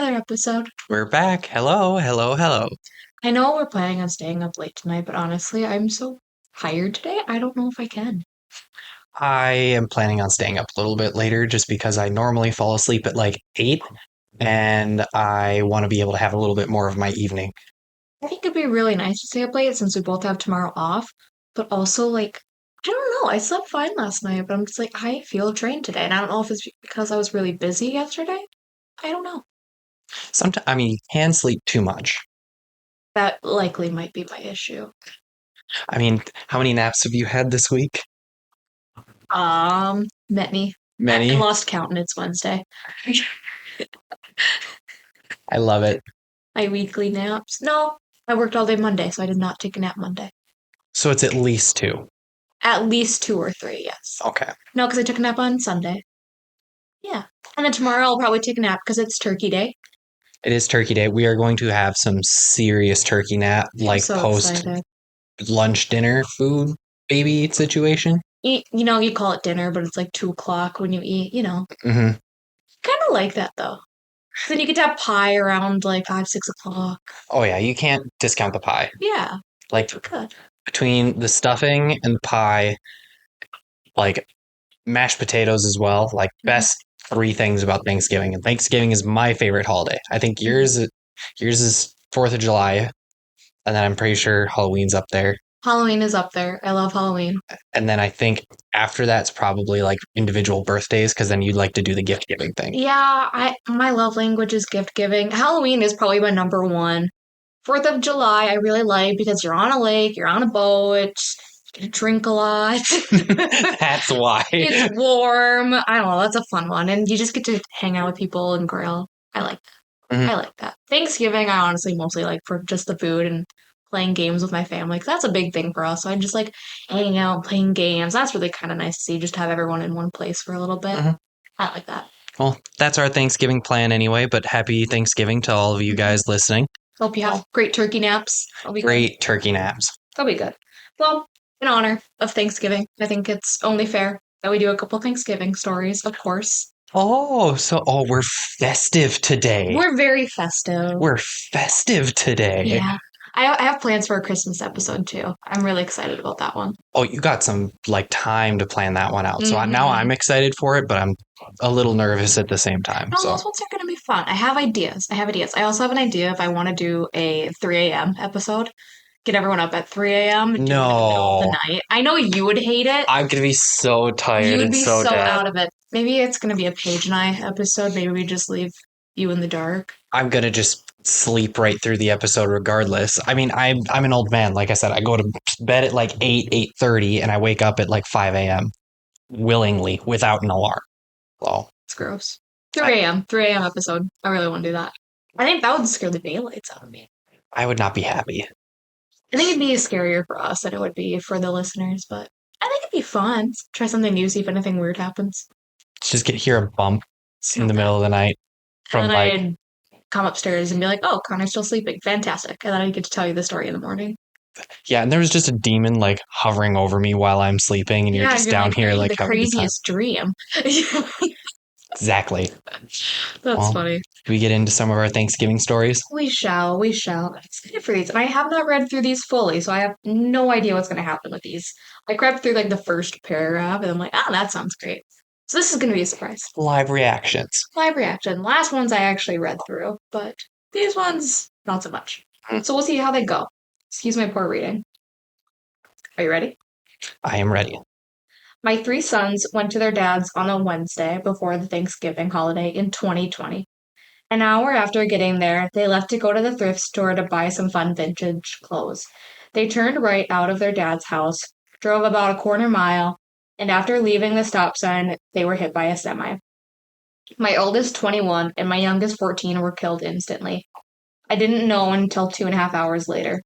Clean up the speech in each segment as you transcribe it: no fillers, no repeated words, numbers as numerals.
another episode. We're back. Hello, hello, hello. I know we're planning on staying up late tonight, but honestly, I'm so tired today, I don't know if I can. I am planning on staying up a little bit later just because I normally fall asleep at like 8 and I want to be able to have a little bit more of my evening. I think it'd be really nice to stay up late since we both have tomorrow off, but also, I don't know, I slept fine last night, but I'm just like, I feel drained today, and I don't know if it's because I was really busy yesterday. I don't know. Sometimes, you can sleep too much. That likely might be my issue. How many naps have you had this week? Many. I Many. lost count and it's Wednesday. I love it. My weekly naps. No, I worked all day Monday, so I did not take a nap Monday. So it's at least 2. At least 2 or 3, yes. Okay. No, because I took a nap on Sunday. Yeah. And then tomorrow I'll probably take a nap because it's Turkey Day. It is Turkey Day. We are going to have some serious turkey nap, I'm like so post excited. lunch dinner food baby situation. You call it dinner, but it's like 2 o'clock when you eat. Mm-hmm. Kind of like that, though. Then you get to have pie around like 5, 6 o'clock. Oh yeah, you can't discount the pie. Yeah, Like good. between the stuffing and the pie, like mashed potatoes as well. Like best 3 things about Thanksgiving. And Thanksgiving is my favorite holiday. I think yours is 4th of July, and then I'm pretty sure Halloween's up there. Halloween is up there. I love Halloween. And then I think after that's probably like individual birthdays, because then you'd like to do the gift giving thing. Yeah, my love language is gift giving. Halloween is probably my number one. 4th of July, I really like because you're on a lake, you're on a boat, you get to drink a lot. That's why. It's warm. I don't know. That's a fun one. And you just get to hang out with people and grill. I like that. Mhm. I like that. Thanksgiving, I honestly mostly like for just the food and playing games with my family. 'Cause that's a big thing for us. So I just like hanging out, playing games. That's really kind of nice to see, just have everyone in one place for a little bit. Mhm. I like that. Well, that's our Thanksgiving plan anyway, but happy Thanksgiving to all of you guys listening. Hope you have great turkey naps. That'll be Great good. turkey naps. That'll be good. Well, in honor of Thanksgiving, I think it's only fair that we do a couple Thanksgiving stories, of course. Oh, we're festive today. We're very festive. We're festive today. Yeah. I have plans for a Christmas episode too. I'm really excited about that one. Oh, you got some like time to plan that one out. So now Mhm. I'm excited for it, but I'm a little nervous at the same time. No, So those ones are going to be fun. I have ideas. I also have an idea if I want to do a 3 a.m. episode. Get everyone up at 3 a.m. Do it in the middle of the no, night. I know you would hate it. I'm gonna be so tired You'd and be so so dead. out of it. Maybe it's going to be a Paige and I episode. Maybe we just leave you in the dark. I'm gonna just sleep right through the episode regardless. I'm an old man. Like I said, I go to bed at like 8:30, and I wake up at like 5 a.m. willingly without an alarm. So It's gross. 3 a.m. 3 a.m. episode. I really want to do that. I think that would scare the daylights out of me. I would not be happy. I think it'd be scarier for us than it would be for the listeners, but I think it'd be fun. Try something new, see if anything weird happens. Just hear a bump in the middle of the night from And then like I'd come upstairs and be like, oh, Connor's still sleeping. Fantastic. And then I'd get to tell you the story in the morning. yeah, and there was just a demon like hovering over me while I'm sleeping, and you're Yeah, just you're down here like the having a good time. craziest dream. Exactly. That's Well, funny. do we get into some of our Thanksgiving stories? We shall. I'm excited for these. And I have not read through these fully, so I have no idea what's going to happen with these. I crept through like the first paragraph and I'm like, oh, that sounds great. So this is going to be a surprise. Live reactions. Live reaction. Last ones I actually read through, but these ones, not so much. So we'll see how they go. Excuse my poor reading. Are you ready? I am ready. My 3 sons went to their dad's on a Wednesday before the Thanksgiving holiday in 2020. An hour after getting there, they left to go to the thrift store to buy some fun vintage clothes. They turned right out of their dad's house, drove about a quarter mile, and after leaving the stop sign, they were hit by a semi. My oldest, 21, and my youngest, 14, were killed instantly. I didn't know until 2.5 hours later.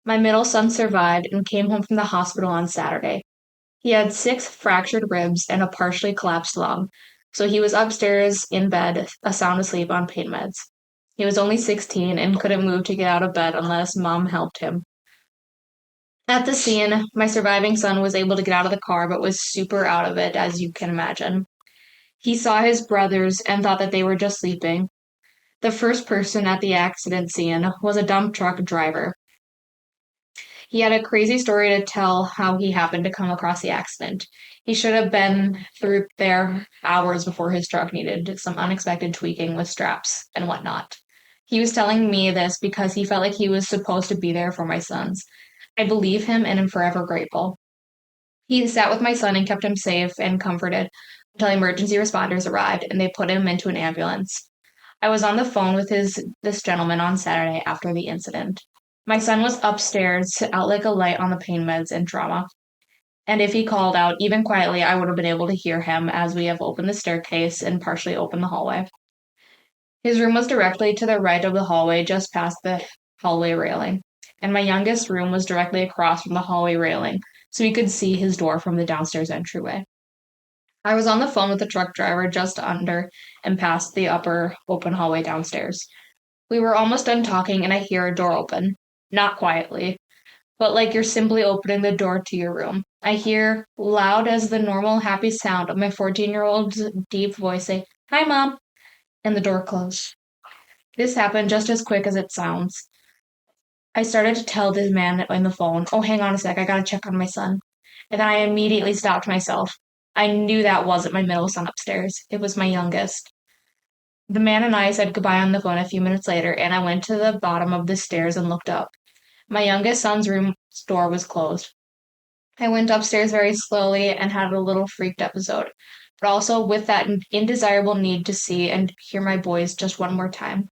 My middle son survived and came home from the hospital on Saturday. He had 6 fractured ribs and a partially collapsed lung, so he was upstairs in bed, sound asleep on pain meds. He was only 16 and couldn't move to get out of bed unless mom helped him. At the scene, my surviving son was able to get out of the car but was super out of it, as you can imagine. He saw his brothers and thought that they were just sleeping. The first person at the accident scene was a dump truck driver. He had a crazy story to tell how he happened to come across the accident. He should have been through there hours before his truck needed some unexpected tweaking with straps and whatnot. He was telling me this because he felt like he was supposed to be there for my sons. I believe him and am forever grateful. He sat with my son and kept him safe and comforted until emergency responders arrived and they put him into an ambulance. I was on the phone with this gentleman on Saturday after the incident. My son was upstairs, out like a light on the pain meds and trauma. And if he called out, even quietly, I would have been able to hear him as we have opened the staircase and partially opened the hallway. His room was directly to the right of the hallway, just past the hallway railing. And my youngest room was directly across from the hallway railing, so we could see his door from the downstairs entryway. I was on the phone with the truck driver just under and past the upper open hallway downstairs. We were almost done talking, and I hear a door open. Not quietly, but like you're simply opening the door to your room. I hear, loud as the normal happy sound of my 14-year-old's deep voice, say, "Hi, Mom," and the door closed. This happened just as quick as it sounds. I started to tell this man on the phone, "Oh, hang on a sec, I gotta check on my son." And then I immediately stopped myself. I knew that wasn't my middle son upstairs. It was my youngest. The man and I said goodbye on the phone a few minutes later, and I went to the bottom of the stairs and looked up. My youngest son's room door was closed. I went upstairs very slowly and had a little freaked episode, but also with that indesirable need to see and hear my boys just one more time.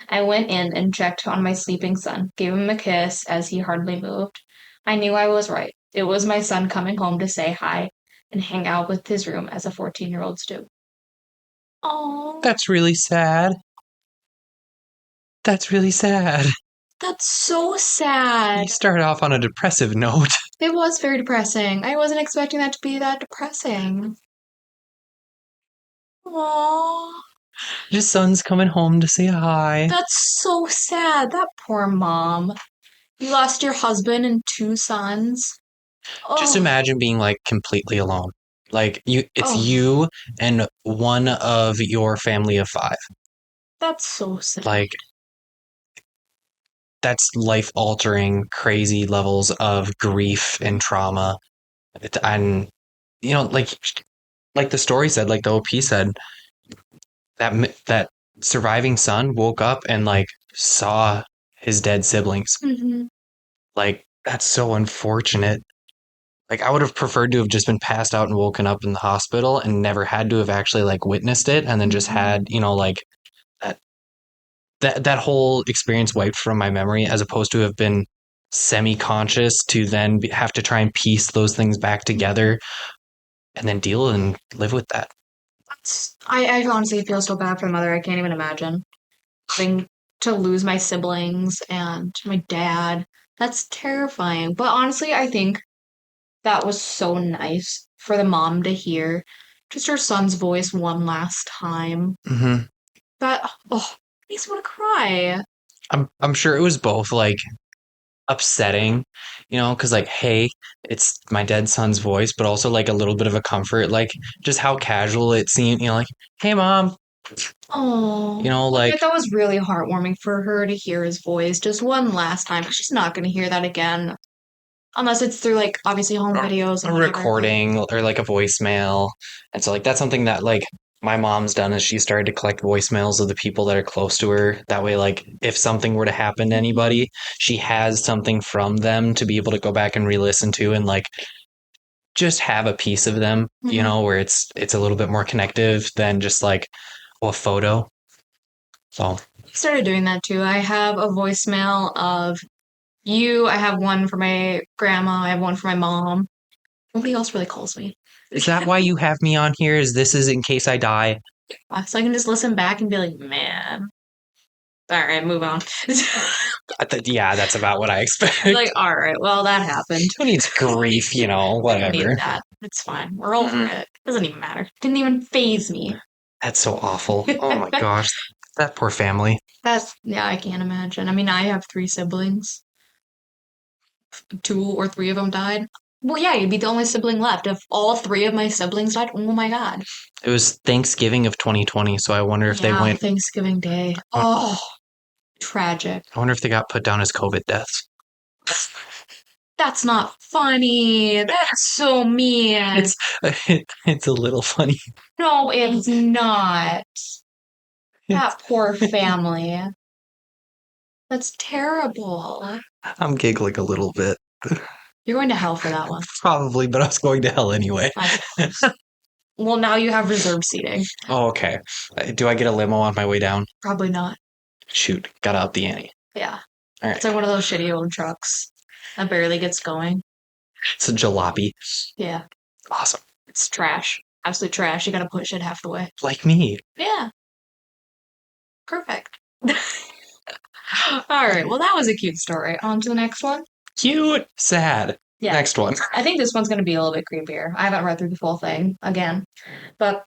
I went in and checked on my sleeping son, gave him a kiss as he hardly moved. I knew I was right. It was my son coming home to say hi and hang out with his room as a 14-year-olds do. Oh, That's really sad. That's really sad. that's so sad. You started off on a depressive note. It was very depressing. I wasn't expecting that to be that depressing. Aww. Your son's coming home to say hi. That's so sad. That poor mom. You lost your husband and two sons. Just Oh, imagine being like completely alone. Like it's oh, you and one of your family of five. that's so sad. Like that's life altering, crazy levels of grief and trauma. And like the story said, like the OP said, that surviving son woke up and like saw his dead siblings. Mm-hmm. Like that's so unfortunate. Like I would have preferred to have just been passed out and woken up in the hospital and never had to have actually like witnessed it and then just had, like that that whole experience wiped from my memory as opposed to have been semi-conscious to then have to try and piece those things back together and then deal and live with that. I honestly feel so bad for my mother. I can't even imagine having to lose my siblings and my dad. That's terrifying. But honestly, I think that was so nice for the mom to hear just her son's voice one last time. Mm-hmm. That, oh, makes me want to cry. I'm sure it was both like upsetting, because like, hey, it's my dead son's voice, but also like a little bit of a comfort, like just how casual it seemed, like, hey, mom, Oh, like, that was really heartwarming for her to hear his voice just one last time. She's not going to hear that again. Unless it's through, like, obviously home videos a and whatever. recording or like a voicemail. And so like that's something that like my mom's done is she started to collect voicemails of the people that are close to her. That way, like if something were to happen to anybody, she has something from them to be able to go back and re-listen to and like just have a piece of them, where it's a little bit more connective than just like a photo. So I started doing that too. I have a voicemail of you. I have one for my grandma. I have one for my mom. Nobody else really calls me. is that why you have me on here? This is in case I die? So I can just listen back and be like, man. All right, move on. Yeah, that's about what I expect. Like, all right, well, that happened. Who needs grief, I don't whatever. need that. It's fine. We're over it. Doesn't even matter. Didn't even phase me. That's so awful. Oh my gosh. That poor family. Yeah, I can't imagine. I mean, I have 3 siblings. 2 or 3 of them died. Well, yeah, you'd be the only sibling left. If all three of my siblings died, oh my God. It was Thanksgiving of 2020, so I wonder if they Yeah, went. Thanksgiving Day. Oh, tragic. I wonder if they got put down as COVID deaths. That's not funny. That's so mean. It's it's a little funny. No, it's not. That poor family. That's terrible. I'm giggling a little bit. You're going to hell for that one. Probably, but I was going to hell anyway. I suppose. Well, now you have reserved seating. Oh, okay. Do I get a limo on my way down? Probably not. Shoot, gotta up the ante. Yeah. All right. It's like one of those shitty old trucks that barely gets going. It's a jalopy. Yeah. Awesome. It's trash. Absolute trash. You gotta push it half the way. Like me. Yeah. Perfect. All right. Well, that was a cute story. On to the next one. Cute. Sad. Yeah. Next one. I think this one's going to be a little bit creepier. I haven't read through the full thing again. But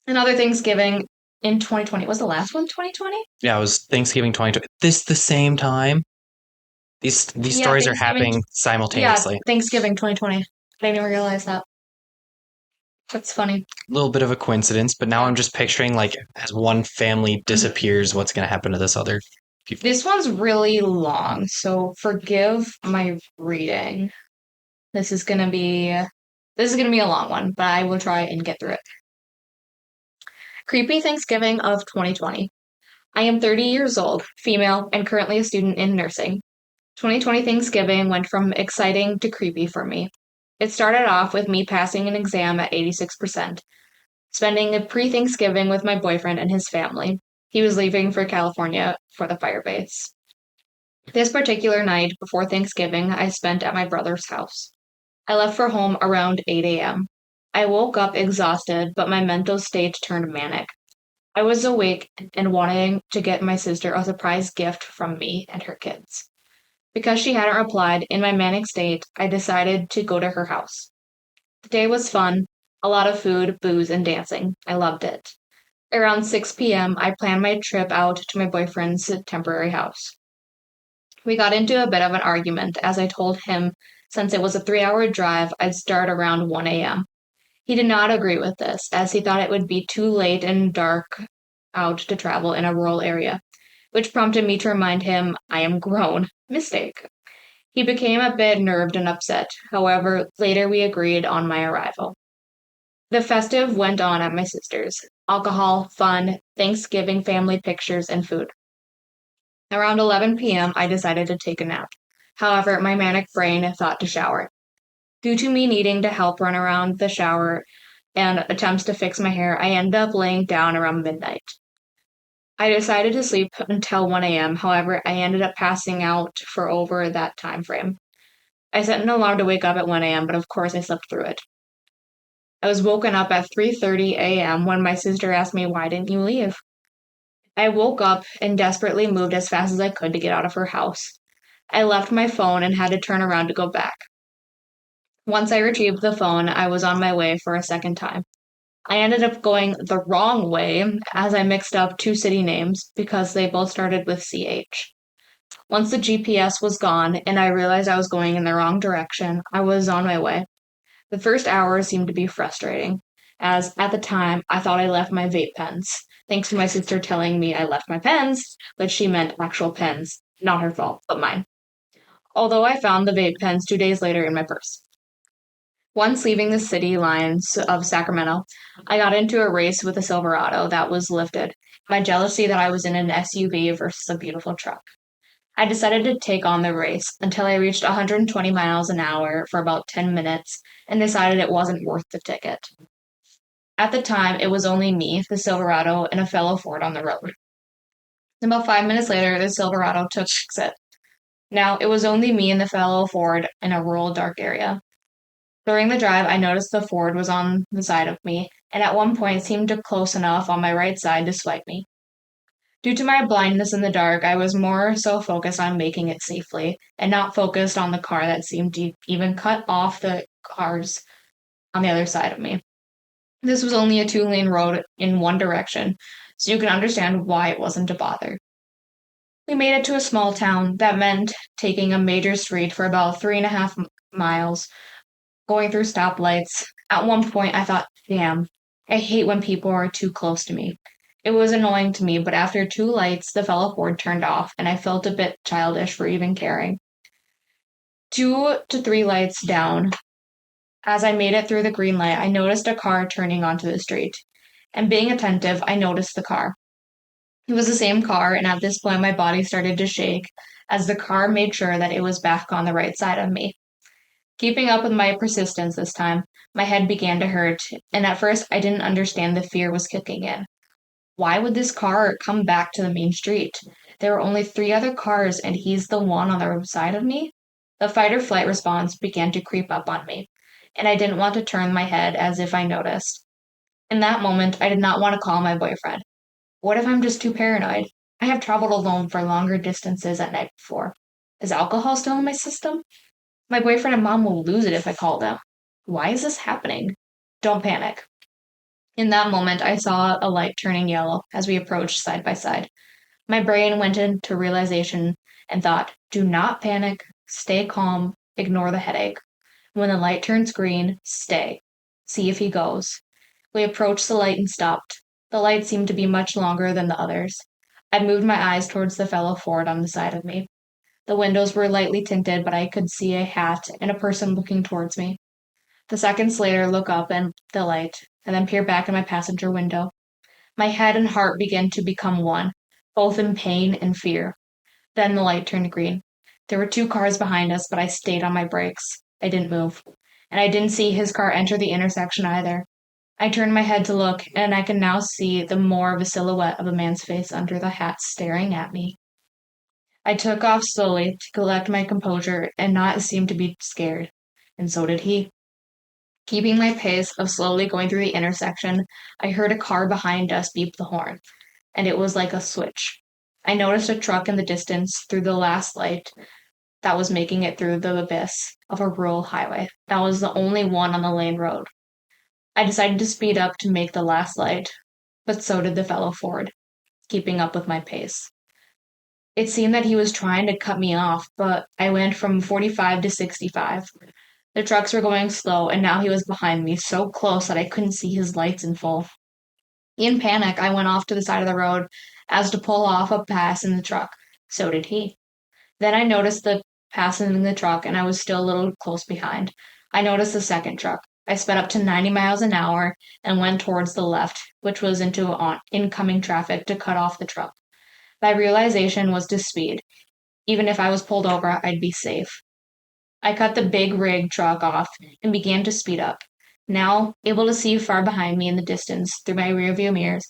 another Thanksgiving in 2020. Was the last one 2020? Yeah, it was Thanksgiving 2020. This the same time. These Yeah, stories are Thanksgiving. happening Yeah, simultaneously. Thanksgiving 2020. I didn't even realize that. That's funny. A little bit of a coincidence, but now I'm just picturing like as one family disappears, what's going to happen to this other people? This one's really long, so forgive my reading. This is gonna be a long one, but I will try and get through it. Creepy Thanksgiving of 2020. I am 30 years old, female, and currently a student in nursing. 2020 Thanksgiving went from exciting to creepy for me. It started off with me passing an exam at 86%, spending a pre-Thanksgiving with my boyfriend and his family. He was leaving for California for the fire base. This particular night before Thanksgiving, I spent at my brother's house. I left for home around 8 a.m. I woke up exhausted, but my mental state turned manic. I was awake and wanting to get my sister a surprise gift from me and her kids. Because she hadn't replied, in my manic state, I decided to go to her house. The day was fun, a lot of food, booze, and dancing. I loved it. Around 6 p.m., I planned my trip out to my boyfriend's temporary house. We got into a bit of an argument as I told him since it was a 3-hour drive, I'd start around 1 a.m. He did not agree with this, as he thought it would be too late and dark out to travel in a rural area, which prompted me to remind him I am grown. Mistake. He became a bit nerved and upset. However, later we agreed on my arrival. The festive went on at my sister's. Alcohol, fun, Thanksgiving family pictures, and food. Around 11 p.m., I decided to take a nap. However, my manic brain thought to shower. Due to me needing to help run around the shower and attempts to fix my hair, I ended up laying down around midnight. I decided to sleep until 1 a.m. However, I ended up passing out for over that time frame. I set an alarm to wake up at 1 a.m., but of course I slept through it. I was woken up at 3:30 a.m. when my sister asked me, "Why didn't you leave?" I woke up and desperately moved as fast as I could to get out of her house. I left my phone and had to turn around to go back. Once I retrieved the phone, I was on my way for a second time. I ended up going the wrong way as I mixed up two city names because they both started with CH. Once the GPS was gone and I realized I was going in the wrong direction, I was on my way. The first hour seemed to be frustrating, as at the time I thought I left my vape pens, thanks to my sister telling me I left my pens, but she meant actual pens. Not her fault, but mine. Although I found the vape pens 2 days later in my purse. Once leaving the city lines of Sacramento, I got into a race with a Silverado that was lifted. My jealousy that I was in an SUV versus a beautiful truck. I decided to take on the race until I reached 120 miles an hour for about 10 minutes and decided it wasn't worth the ticket. At the time, it was only me, the Silverado, and a fellow Ford on the road. About 5 minutes later, the Silverado took exit. Now, it was only me and the fellow Ford in a rural, dark area. During the drive, I noticed the Ford was on the side of me, and at one point seemed to close enough on my right side to swipe me. Due to my blindness in the dark, I was more so focused on making it safely, and not focused on the car that seemed to even cut off the cars on the other side of me. This was only a 2-lane road in one direction, so you can understand why it wasn't a bother. We made it to a small town that meant taking a major street for about 3.5 miles going through stoplights. At one point, I thought, damn, I hate when people are too close to me. It was annoying to me, but after two lights, the fellow Ford turned off, and I felt a bit childish for even caring. 2 to 3 lights down, as I made it through the green light, I noticed a car turning onto the street. And being attentive, I noticed the car. It was the same car, and at this point, my body started to shake as the car made sure that it was back on the right side of me. Keeping up with my persistence this time, my head began to hurt, and at first, I didn't understand the fear was kicking in. Why would this car come back to the main street? There were only 3 other cars, and he's the one on the side of me? The fight or flight response began to creep up on me, and I didn't want to turn my head as if I noticed. In that moment, I did not want to call my boyfriend. What if I'm just too paranoid? I have traveled alone for longer distances at night before. Is alcohol still in my system? My boyfriend and mom will lose it if I call them. Why is this happening? Don't panic. In that moment, I saw a light turning yellow as we approached side by side. My brain went into realization and thought, do not panic, stay calm, ignore the headache. When the light turns green, stay. See if he goes. We approached the light and stopped. The light seemed to be much longer than the others. I moved my eyes towards the fellow Ford on the side of me. The windows were lightly tinted, but I could see a hat and a person looking towards me. The seconds later, look up and the light, and then peer back in my passenger window. My head and heart began to become one, both in pain and fear. Then the light turned green. There were 2 cars behind us, but I stayed on my brakes. I didn't move. And I didn't see his car enter the intersection either. I turned my head to look, and I can now see the more of a silhouette of a man's face under the hat staring at me. I took off slowly to collect my composure and not seem to be scared, and so did he. Keeping my pace of slowly going through the intersection, I heard a car behind us beep the horn, and it was like a switch. I noticed a truck in the distance through the last light that was making it through the abyss of a rural highway. That was the only one on the lane road. I decided to speed up to make the last light, but so did the fellow Ford, keeping up with my pace. It seemed that he was trying to cut me off, but I went from 45 to 65. The trucks were going slow, and now he was behind me, so close that I couldn't see his lights in full. In panic, I went off to the side of the road as to pull off a pass in the truck. So did he. Then I noticed the pass in the truck, and I was still a little close behind. I noticed the second truck. I sped up to 90 miles an hour and went towards the left, which was into incoming traffic to cut off the truck. My realization was to speed. Even if I was pulled over, I'd be safe. I cut the big rig truck off and began to speed up. Now, able to see far behind me in the distance through my rearview mirrors,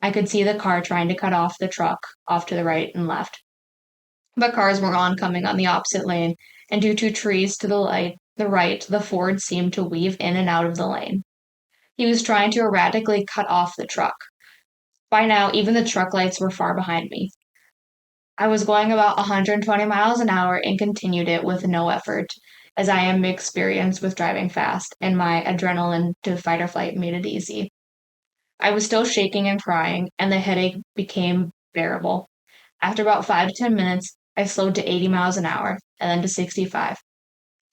I could see the car trying to cut off the truck off to the right and left. But cars were oncoming on the opposite lane, and due to trees to the right, the Ford seemed to weave in and out of the lane. He was trying to erratically cut off the truck. By now, even the truck lights were far behind me. I was going about 120 miles an hour and continued it with no effort, as I am experienced with driving fast, and my adrenaline to fight or flight made it easy. I was still shaking and crying, and the headache became bearable. After about 5 to 10 minutes, I slowed to 80 miles an hour, and then to 65.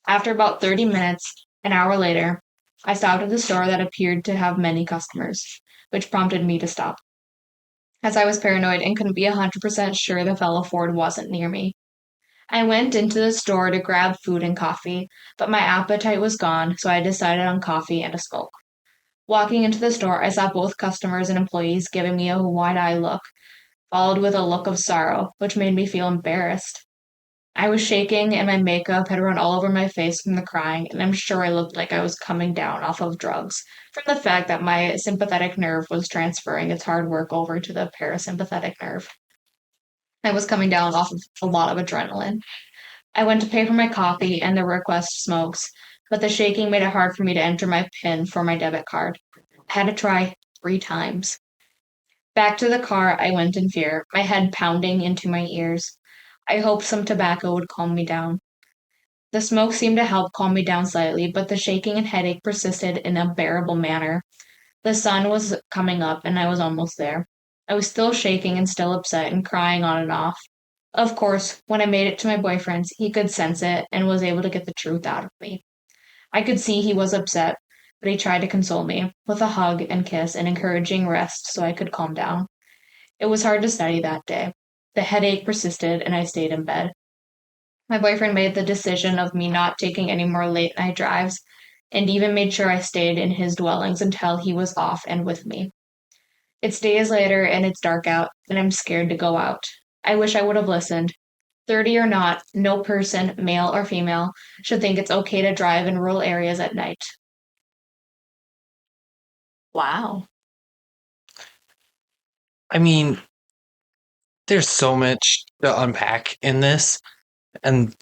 After about 30 minutes, an hour later, I stopped at the store that appeared to have many customers, which prompted me to stop, as I was paranoid and couldn't be 100% sure the fellow Ford wasn't near me. I went into the store to grab food and coffee, but my appetite was gone, so I decided on coffee and a smoke. Walking into the store, I saw both customers and employees giving me a wide-eyed look, followed with a look of sorrow, which made me feel embarrassed. I was shaking, and my makeup had run all over my face from the crying, and I'm sure I looked like I was coming down off of drugs from the fact that my sympathetic nerve was transferring its hard work over to the parasympathetic nerve. I was coming down off of a lot of adrenaline. I went to pay for my coffee and the request smokes, but the shaking made it hard for me to enter my PIN for my debit card. I had to try 3 times. Back to the car I went in fear, my head pounding into my ears. I hoped some tobacco would calm me down. The smoke seemed to help calm me down slightly, but the shaking and headache persisted in a bearable manner. The sun was coming up, and I was almost there. I was still shaking and still upset and crying on and off. Of course, when I made it to my boyfriend's, he could sense it and was able to get the truth out of me. I could see he was upset, but he tried to console me with a hug and kiss and encouraging rest so I could calm down. It was hard to study that day. The headache persisted and I stayed in bed. My boyfriend made the decision of me not taking any more late night drives and even made sure I stayed in his dwellings until he was off and with me. It's days later and it's dark out, and I'm scared to go out. I wish I would have listened. 30 or not, no person, male or female, should think it's okay to drive in rural areas at night. Wow. I mean, there's so much to unpack in this. And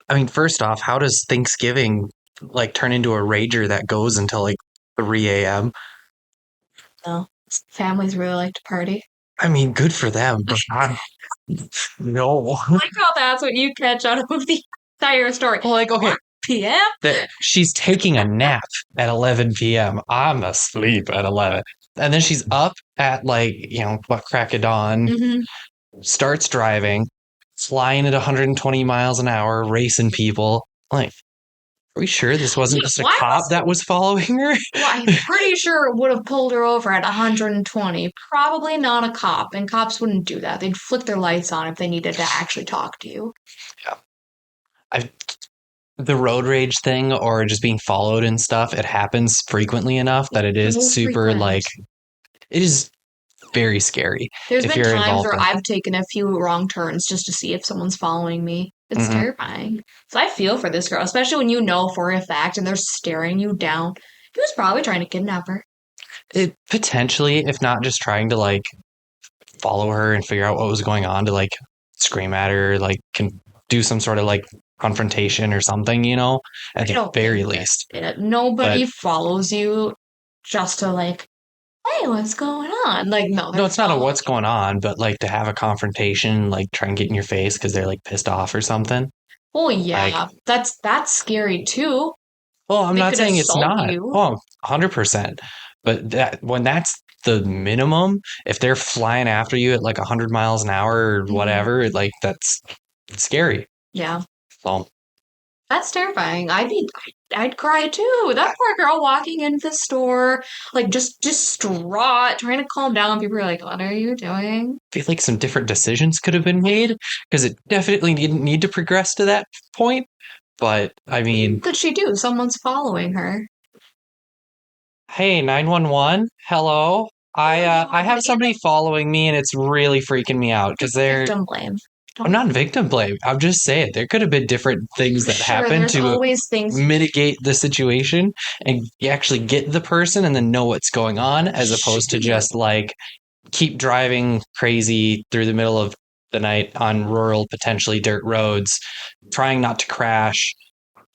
I mean, first off, how does Thanksgiving like turn into a rager that goes until like 3 a.m.? No, families really like to party. I mean, good for them, but no. I like how that's what you catch out of the entire story. Well, like, okay, 1 p.m.? that she's taking a nap at 11 p.m. I'm asleep at 11. And then she's up at like, what crack of dawn, starts driving, flying at 120 miles an hour, racing people. Like, are we sure this wasn't just a cop that was following her? Well, I'm pretty sure it would have pulled her over at 120. Probably not a cop, and cops wouldn't do that. They'd flick their lights on if they needed to actually talk to you. Yeah. The road rage thing or just being followed and stuff, it happens frequently enough that it is super like, it is very scary. There's been times where I've taken a few wrong turns just to see if someone's following me. It's terrifying. So I feel for this girl, especially when you know for a fact and they're staring you down. He was probably trying to kidnap her. It potentially, if not just trying to like follow her and figure out what was going on to like scream at her, like can do some sort of like confrontation or something, at the very least. Nobody follows you just to like, hey, what's going on? Like, no, it's not a what's going on, but like to have a confrontation, like try and get in your face because they're like pissed off or something. Oh yeah, like, that's scary too. Well, I'm not saying it's not. Oh, 100%. But when that's the minimum, if they're flying after you at like 100 miles an hour or whatever, like that's scary. Yeah. So that's terrifying. I'd cry too. That poor girl walking into the store, like just distraught, trying to calm down. People are like, "What are you doing?" I feel like some different decisions could have been made because it definitely didn't need to progress to that point. But I mean, what could she do? Someone's following her. Hey, 911. Hello. I have somebody following me and it's really freaking me out because they're victim blame. I'm not victim blame. I'm just saying there could have been different things that happened to mitigate the situation and you actually get the person and then know what's going on as opposed to just like keep driving crazy through the middle of the night on rural, potentially dirt roads, trying not to crash.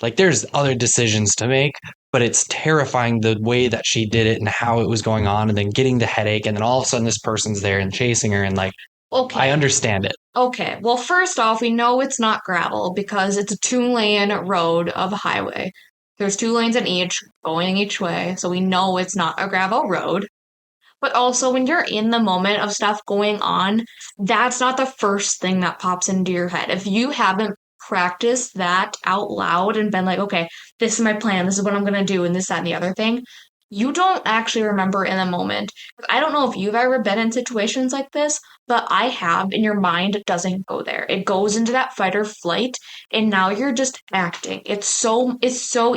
Like there's other decisions to make, but it's terrifying the way that she did it and how it was going on and then getting the headache and then all of a sudden this person's there and chasing her and like, okay. I understand it. Okay, well, first off, we know it's not gravel because it's a 2-lane road of a highway. There's 2 lanes in each, going each way, so we know it's not a gravel road. But also, when you're in the moment of stuff going on, that's not the first thing that pops into your head. If you haven't practiced that out loud and been like, okay, this is my plan, this is what I'm going to do, and this, that, and the other thing, you don't actually remember in the moment. I don't know if you've ever been in situations like this, but I have, and your mind doesn't go there. It goes into that fight or flight, and now you're just acting. It's so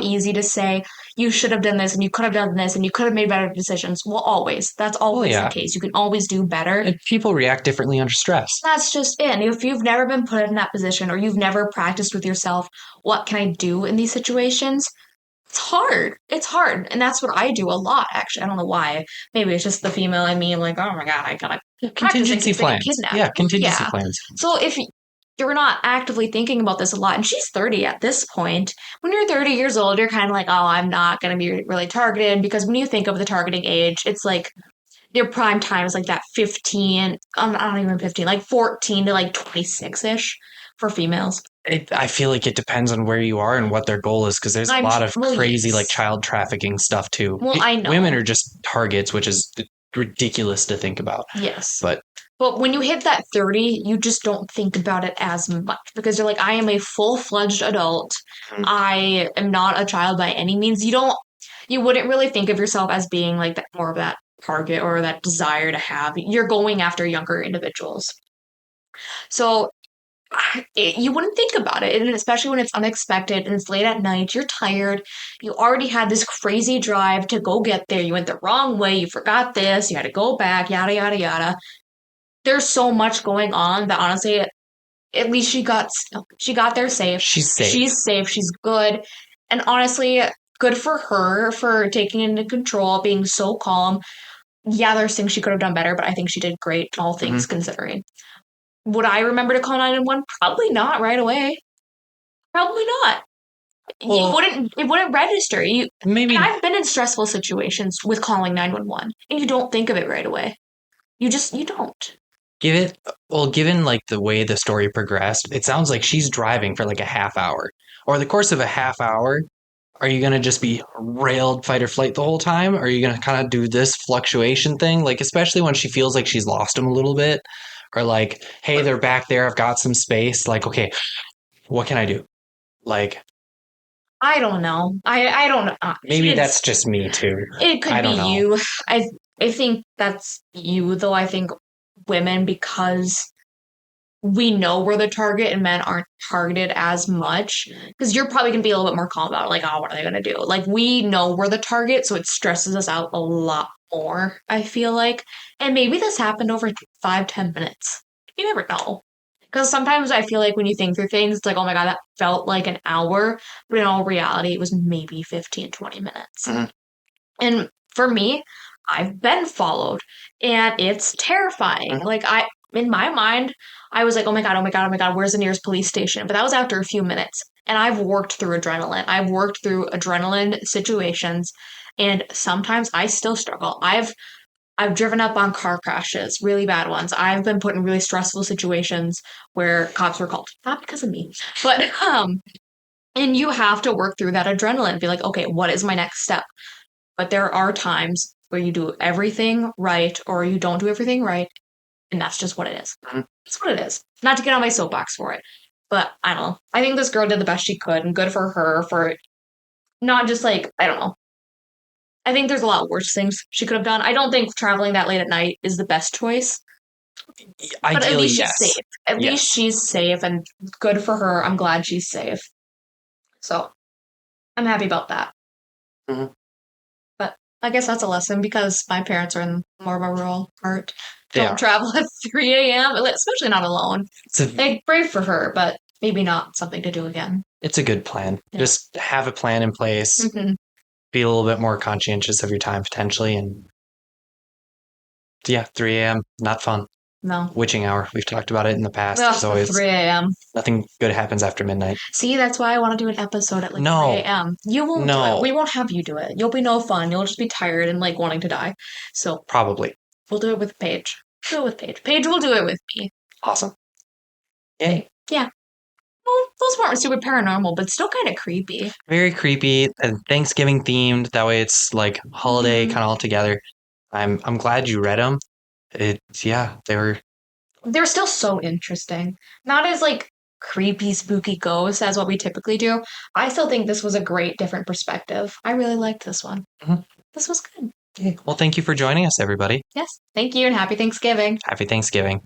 easy to say, you should have done this, and you could have done this, and you could have made better decisions. Well, always. That's always the case. You can always do better. And people react differently under stress. That's just it. And if you've never been put in that position, or you've never practiced with yourself, what can I do in these situations? It's hard. It's hard. And that's what I do a lot, actually. I don't know why. Maybe it's just the female in me. I'm like, oh my God, I gotta contingency plans. Yeah, contingency plans. So if you're not actively thinking about this a lot, and she's 30 at this point, when you're 30 years old, you're kind of like, oh, I'm not going to be really targeted. Because when you think of the targeting age, it's like your prime time is like that 15, not even 15, like 14 to like 26-ish for females. I feel like it depends on where you are and what their goal is because there's a lot of crazy like child trafficking stuff too. Well, I know. Women are just targets, which is ridiculous to think about. Yes. But But when you hit that 30, you just don't think about it as much because you're like, I am a full-fledged adult. Mhm. I am not a child by any means. You wouldn't really think of yourself as being like that, more of that target or that desire to have. You're going after younger individuals. So you wouldn't think about it, and especially when it's unexpected and it's late at night, you're tired. You already had this crazy drive to go get there. You went the wrong way. You forgot this. You had to go back, yada, yada, yada. There's so much going on that honestly, at least she got there safe. She's safe. She's safe. She's good. And honestly, good for her for taking it into control, being so calm. Yeah, there's things she could have done better, but I think she did great, all things considering. Would I remember to call 911? Probably not right away. Probably not. Well, It wouldn't register. maybe And I've been in stressful situations with calling 911 and you don't think of it right away. You don't. given like the way the story progressed, it sounds like she's driving for like a half hour. Or the course of a half hour, are you going to just be railed fight or flight the whole time? Or are you going to kind of do this fluctuation thing? Like, especially when she feels like she's lost him a little bit. Or like, hey, they're back there. I've got some space. Like, okay, what can I do? Like, I don't know. I don't know. maybe that's just me too. It could I be don't know. you. I think that's you though. I think women, because we know we're the target and men aren't targeted as much, because you're probably gonna be a little bit more calm about it, like, oh, what are they gonna do? Like, we know we're the target, so it stresses us out a lot more, I feel like. And maybe this happened over 5-10 minutes. You never know. Because sometimes I feel like when you think through things, it's like, oh my God, that felt like an hour. But in all reality, it was maybe 15-20 minutes. Mhm. And for me, I've been followed and it's terrifying. Mhm. Like, in my mind, I was like, oh my God, oh my God, oh my God, where's the nearest police station? But that was after a few minutes. And I've worked through adrenaline. I've worked through adrenaline situations. And sometimes I still struggle. I've driven up on car crashes, really bad ones. I've been put in really stressful situations where cops were called. Not because of me, but and you have to work through that adrenaline, be like, okay, what is my next step? But there are times where you do everything right or you don't do everything right, and that's just what it is. Mhm. That's what it is. Not to get on my soapbox for it, but I don't know. I think this girl did the best she could, and good for her for not just like, I don't know. I think there's a lot worse things she could have done. I don't think traveling that late at night is the best choice. But at Ideally, least she's yes. safe. At Yes. least she's safe and good for her. I'm glad she's safe. So I'm happy about that. Mhm. But I guess that's a lesson because my parents are in more of a rural part. They Don't are. travel at 3 a.m., especially not alone. It's a, Like, brave for her, but maybe not something to do again. it's a good plan. Yeah. Just have a plan in place. Mhm. Be a little bit more conscientious of your time potentially. And yeah, 3 a.m., not fun. No. Witching hour. We've talked about it in the past. Ugh, There's always 3 a.m. nothing good happens after midnight. See, that's why I want to do an episode at like No. 3 a.m. You won't do No. it. We won't have you do it. You'll be no fun. You'll just be tired and like wanting to die. So Probably. we'll do it with Paige. Do it with Paige. Paige will do it with me. Awesome. Yay. Yeah. Well, those weren't super paranormal, but still kind of creepy. Very creepy and Thanksgiving themed. That way it's like holiday Mhm. kind of all together. I'm glad you read them. They're still so interesting. Not as like creepy, spooky ghosts as what we typically do. I still think this was a great, different perspective. I really liked this one. Mhm. This was good. Well, thank you for joining us, everybody. Yes. Thank you and happy Thanksgiving. Happy Thanksgiving.